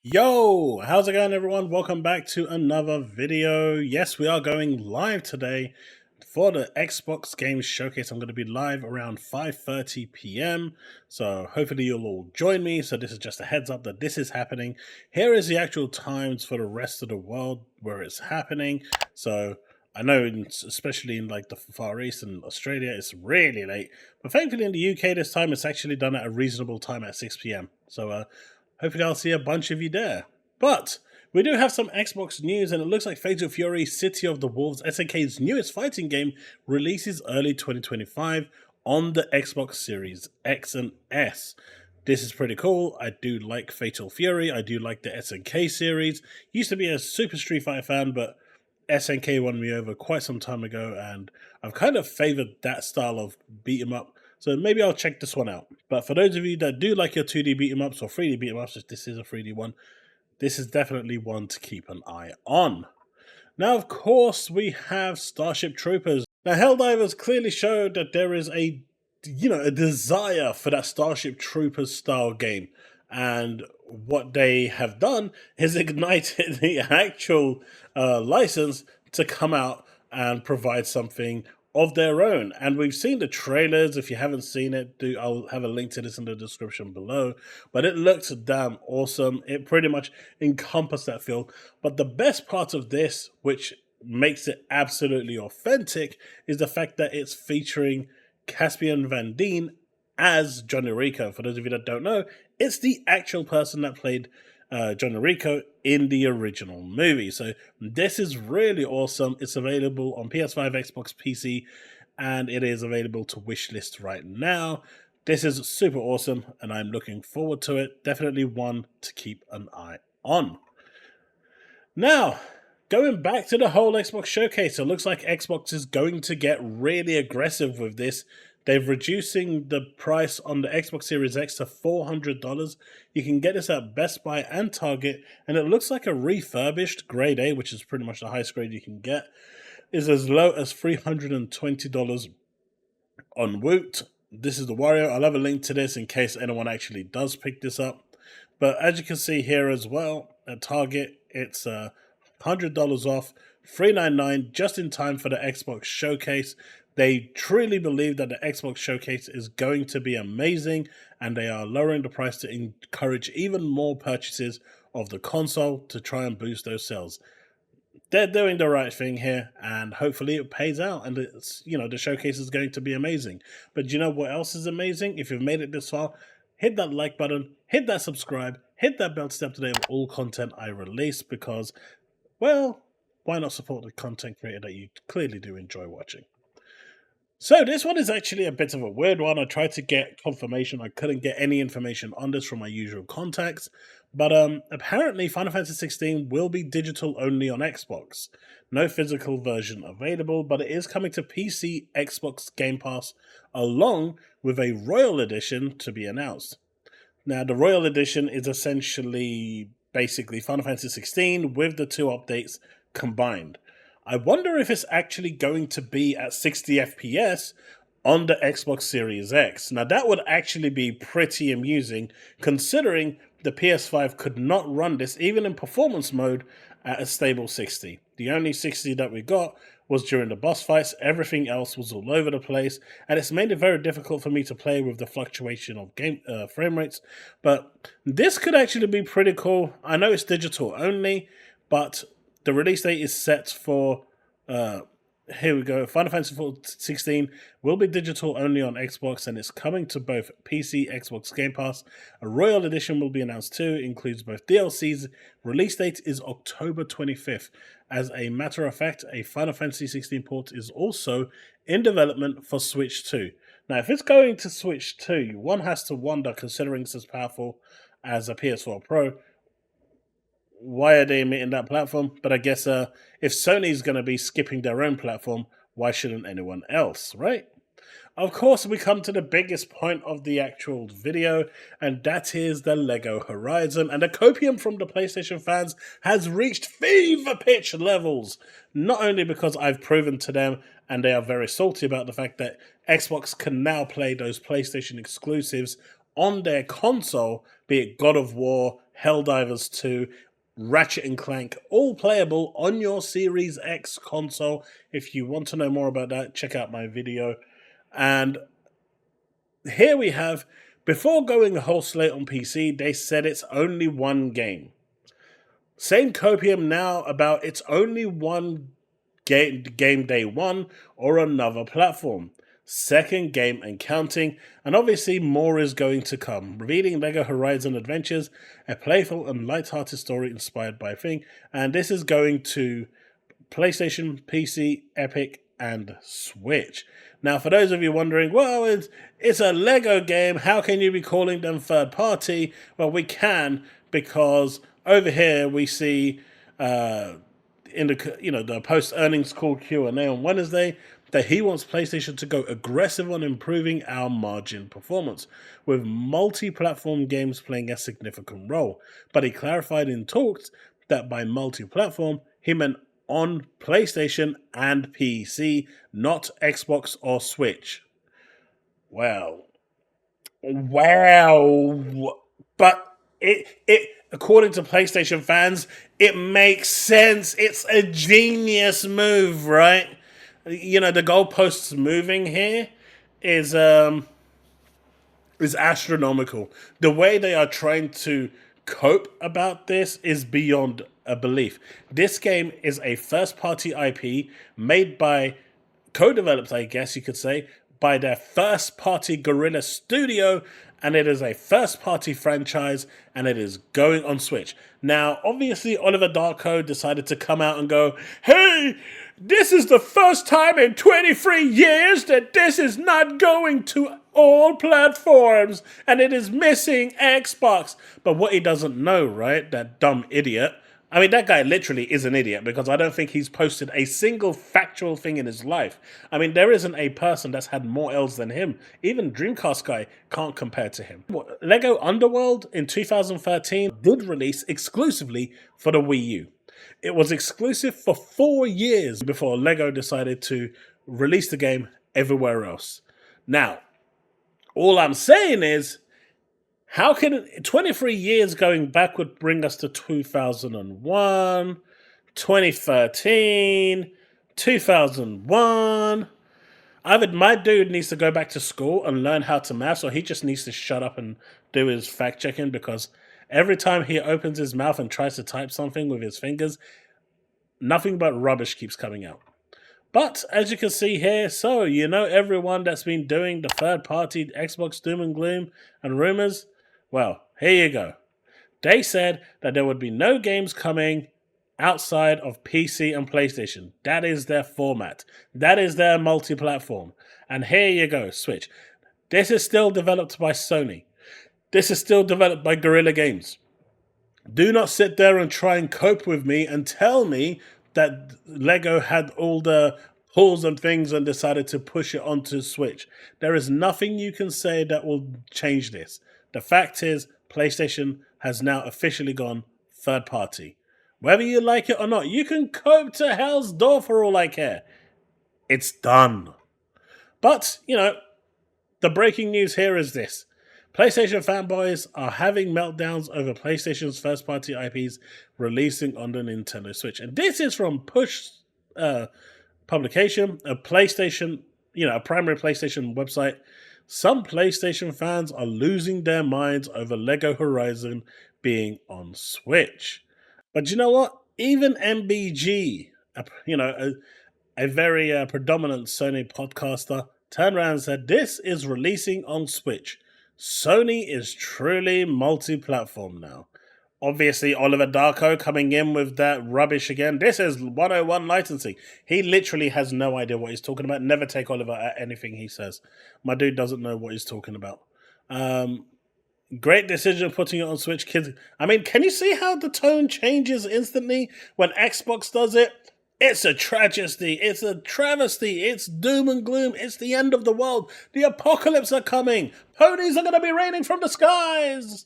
Yo, how's it going everyone? Welcome back to another video. Yes, we are going live today for the Xbox Games Showcase. I'm going to be live around 5:30 p.m. So hopefully you'll all join me. So this is just a heads up that this is happening. Here is the actual times for the rest of the world where it's happening. So I know, especially in like the Far East and Australia, it's really late. But thankfully in the UK this time, it's actually done at a reasonable time at 6 p.m. So hopefully I'll see a bunch of you there. But we do have some Xbox news, and it looks like Fatal Fury City of the Wolves, SNK's newest fighting game, releases early 2025 on the Xbox Series X and S. This is pretty cool. I do like Fatal Fury. I do like the SNK series. Used to be a Super Street Fighter fan, but SNK won me over quite some time ago, and I've kind of favored that style of beat 'em up. So maybe I'll check this one out. But for those of you that do like your 2D beat 'em ups or 3D beat 'em ups, if this is a 3D one, this is definitely one to keep an eye on. Now, of course, we have Starship Troopers. Now, Helldivers clearly showed that there is a desire for that Starship Troopers style game. And what they have done is ignited the actual license to come out and provide something of their own. And we've seen the trailers. If you haven't seen it, I'll have a link to this in the description below. But it looks damn awesome. It pretty much encompassed that feel. But the best part of this, which makes it absolutely authentic, is the fact that it's featuring Caspian Van Dien as Johnny Rico. For those of you that don't know, it's the actual person that played Johnny Rico in the original movie. So this is really awesome. It's available on PS5, Xbox, PC, and it is available to wishlist right now. This is super awesome, and I'm looking forward to it. Definitely one to keep an eye on. Now, going back to the whole Xbox showcase, it looks like Xbox is going to get really aggressive with this. They're reducing the price on the Xbox Series X to $400. You can get this at Best Buy and Target, and it looks like a refurbished grade A, which is pretty much the highest grade you can get, is as low as $320 on Woot. This is the Wario. I'll have a link to this in case anyone actually does pick this up. But as you can see here as well, at Target, it's $100 off, $399, just in time for the Xbox Showcase. They truly believe that the Xbox Showcase is going to be amazing, and they are lowering the price to encourage even more purchases of the console to try and boost those sales. They're doing the right thing here, and hopefully it pays out, and it's, the showcase is going to be amazing. But you know what else is amazing? If you've made it this far, hit that like button, hit that subscribe, hit that bell to stay up to date with all content I release, because, well, why not support the content creator that you clearly do enjoy watching? So this one is actually a bit of a weird one. I tried to get confirmation. I couldn't get any information on this from my usual contacts. But apparently Final Fantasy 16 will be digital only on Xbox. No physical version available, but it is coming to PC, Xbox Game Pass, along with a Royal Edition to be announced. Now, the Royal Edition is essentially basically Final Fantasy 16 with the two updates combined. I wonder if it's actually going to be at 60 FPS on the Xbox Series X. Now, that would actually be pretty amusing, considering the PS5 could not run this, even in performance mode, at a stable 60. The only 60 that we got was during the boss fights. Everything else was all over the place, and it's made it very difficult for me to play with the fluctuation of game frame rates. But this could actually be pretty cool. I know it's digital only, but the release date is set for, here we go, Final Fantasy 16 will be digital only on Xbox, and it's coming to both PC, Xbox Game Pass. A Royal Edition will be announced too, includes both DLCs. Release date is October 25th. As a matter of fact, a Final Fantasy 16 port is also in development for Switch 2. Now, if it's going to Switch 2, one has to wonder, considering it's as powerful as a PS4 Pro, why are they emitting that platform? But I guess if Sony's going to be skipping their own platform, why shouldn't anyone else, right? Of course, we come to the biggest point of the actual video, and that is the LEGO Horizon. And the copium from the PlayStation fans has reached fever pitch levels. Not only because I've proven to them, and they are very salty about the fact that Xbox can now play those PlayStation exclusives on their console, be it God of War, Helldivers 2, Ratchet and Clank, all playable on your Series X console. If you want to know more about that, check out my video. And here we have, before going a whole slate on PC, they said it's only one game. Same copium now about it's only one game day one or another platform. Second game and counting, and obviously more is going to come. Revealing LEGO Horizon Adventures, a playful and light-hearted story inspired by Thing, and this is going to PlayStation, PC, Epic, and Switch. Now, for those of you wondering, well, it's a LEGO game, how can you be calling them third party? Well, we can, because over here we see in the post earnings call Q&A on Wednesday that he wants PlayStation to go aggressive on improving our margin performance, with multi-platform games playing a significant role. But he clarified in talks that by multi-platform, he meant on PlayStation and PC, not Xbox or Switch. Wow. But it according to PlayStation fans, it makes sense. It's a genius move, right? You know, the goalposts moving here is astronomical. The way they are trying to cope about this is beyond a belief. This game is a first-party IP made by, co-developed, I guess you could say, by their first-party Guerrilla Studio, and it is a first-party franchise, and it is going on Switch. Now, obviously, Oliver Darko decided to come out and go, hey, this is the first time in 23 years that this is not going to all platforms, and it is missing Xbox. But what he doesn't know, right, that dumb idiot, I mean, that guy literally is an idiot, because I don't think he's posted a single factual thing in his life. I mean, there isn't a person that's had more L's than him. Even Dreamcast guy can't compare to him. Lego Underworld in 2013 did release exclusively for the Wii U. It was exclusive for 4 years before Lego decided to release the game everywhere else. Now, all I'm saying is, how can 23 years going backward bring us to 2001, 2013, 2001? Either my dude needs to go back to school and learn how to maths, or he just needs to shut up and do his fact checking, because every time he opens his mouth and tries to type something with his fingers, nothing but rubbish keeps coming out. But as you can see here, so you know everyone that's been doing the third-party Xbox doom and gloom and rumors? Well, here you go. They said that there would be no games coming outside of PC and PlayStation. That is their format. That is their multi-platform. And here you go, Switch. This is still developed by Sony. This is still developed by Guerrilla Games. Do not sit there and try and cope with me and tell me that Lego had all the pulls and things and decided to push it onto Switch. There is nothing you can say that will change this. The fact is, PlayStation has now officially gone third party. Whether you like it or not, you can cope to hell's door for all I care. It's done. But, you know, the breaking news here is this. PlayStation fanboys are having meltdowns over PlayStation's first-party IPs releasing on the Nintendo Switch. And this is from Push Publication, a PlayStation, a primary PlayStation website. Some PlayStation fans are losing their minds over Lego Horizon being on Switch. But you know what? Even MBG, a very predominant Sony podcaster, turned around and said, this is releasing on Switch. Sony is truly multi-platform now. Obviously, Oliver Darko coming in with that rubbish again. This is 101 licensing. He literally has no idea what he's talking about. Never take Oliver at anything he says. My dude doesn't know what he's talking about. Great decision putting it on Switch, kids. I mean, can you see how the tone changes instantly when Xbox does it? It's a tragedy. It's a travesty. It's doom and gloom. It's the end of the world. The apocalypse are coming. Ponies are going to be raining from the skies.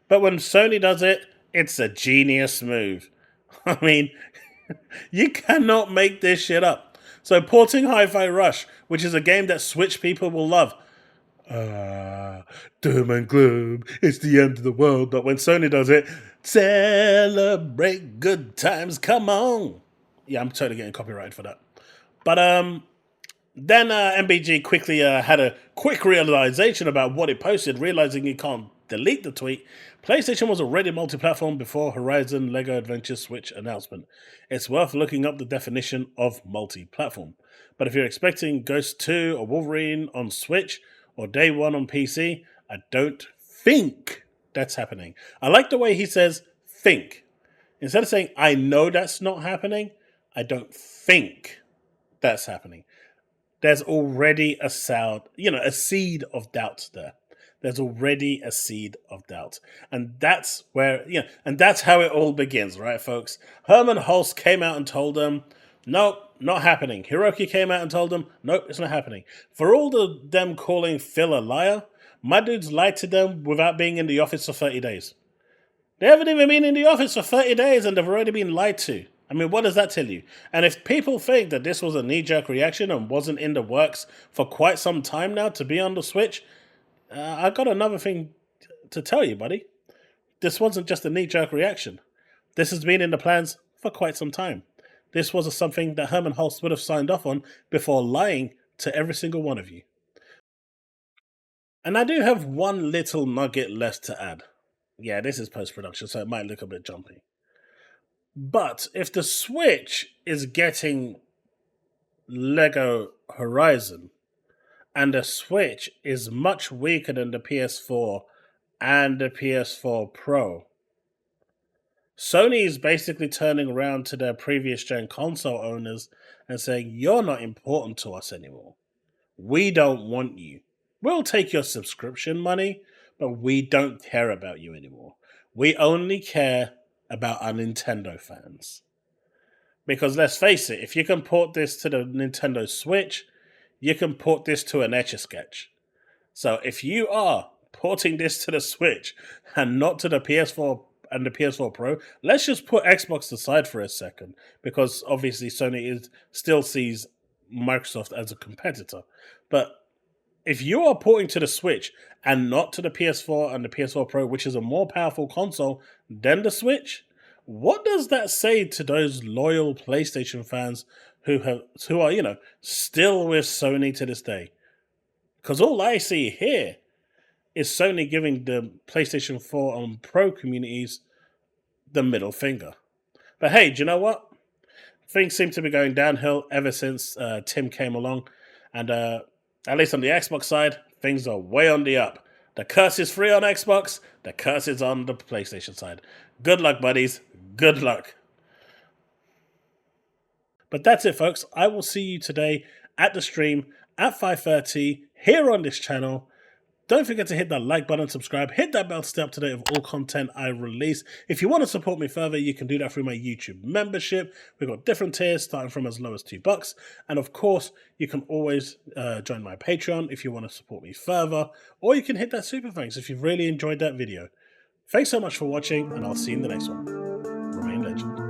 But when Sony does it, it's a genius move. I mean, you cannot make this shit up. So porting Hi-Fi Rush, which is a game that Switch people will love. Doom and gloom, it's the end of the world. But when Sony does it, Celebrate good times, come on. Yeah, I'm totally getting copyrighted for that. But then MBG quickly had a quick realization about what it posted, realizing you can't delete the tweet. PlayStation was already multi-platform before Horizon Lego Adventure Switch announcement. It's worth looking up the definition of multi-platform. But if you're expecting Ghost 2 or Wolverine on Switch or Day 1 on PC, I don't think that's happening. I like the way he says think. Instead of saying, I know that's not happening, I don't think that's happening. There's already a seed of doubt there. There's already a seed of doubt. And that's where, and that's how it all begins, right, folks? Herman Hulst came out and told them, nope, not happening. Hiroki came out and told them, nope, it's not happening. For all them calling Phil a liar, my dude's lied to them without being in the office for 30 days. They haven't even been in the office for 30 days and they've already been lied to. I mean, what does that tell you? And if people think that this was a knee-jerk reaction and wasn't in the works for quite some time now to be on the Switch, I've got another thing to tell you, buddy. This wasn't just a knee-jerk reaction. This has been in the plans for quite some time. This was something that Herman Hulst would have signed off on before lying to every single one of you. And I do have one little nugget left to add. Yeah, this is post-production, so it might look a bit jumpy. But if the Switch is getting Lego Horizon, and the Switch is much weaker than the PS4 and the PS4 Pro, Sony is basically turning around to their previous gen console owners and saying, you're not important to us anymore. We don't want you. We'll take your subscription money, but we don't care about you anymore. We only care about our Nintendo fans. Because let's face it, if you can port this to the Nintendo Switch, you can port this to an Etch-a-Sketch. So if you are porting this to the Switch and not to the PS4 and the PS4 Pro, let's just put Xbox aside for a second, because obviously Sony still sees Microsoft as a competitor. But if you are porting to the Switch and not to the PS4 and the PS4 Pro, which is a more powerful console than the Switch, what does that say to those loyal PlayStation fans who are still with Sony to this day? Because all I see here is Sony giving the PlayStation 4 and Pro communities the middle finger. But hey, do you know what? Things seem to be going downhill ever since Tim came along, and at least on the Xbox side, things are way on the up. The curse is free on Xbox, the curse is on the PlayStation side. Good luck, buddies. Good luck. But that's it, folks. I will see you today at the stream at 5:30 here on this channel. Don't forget to hit that like button, subscribe, hit that bell to stay up to date with all content I release. If you want to support me further, you can do that through my YouTube membership. We've got different tiers starting from as low as $2. And of course, you can always join my Patreon if you want to support me further, or you can hit that super thanks if you've really enjoyed that video. Thanks so much for watching, and I'll see you in the next one. Remain legend.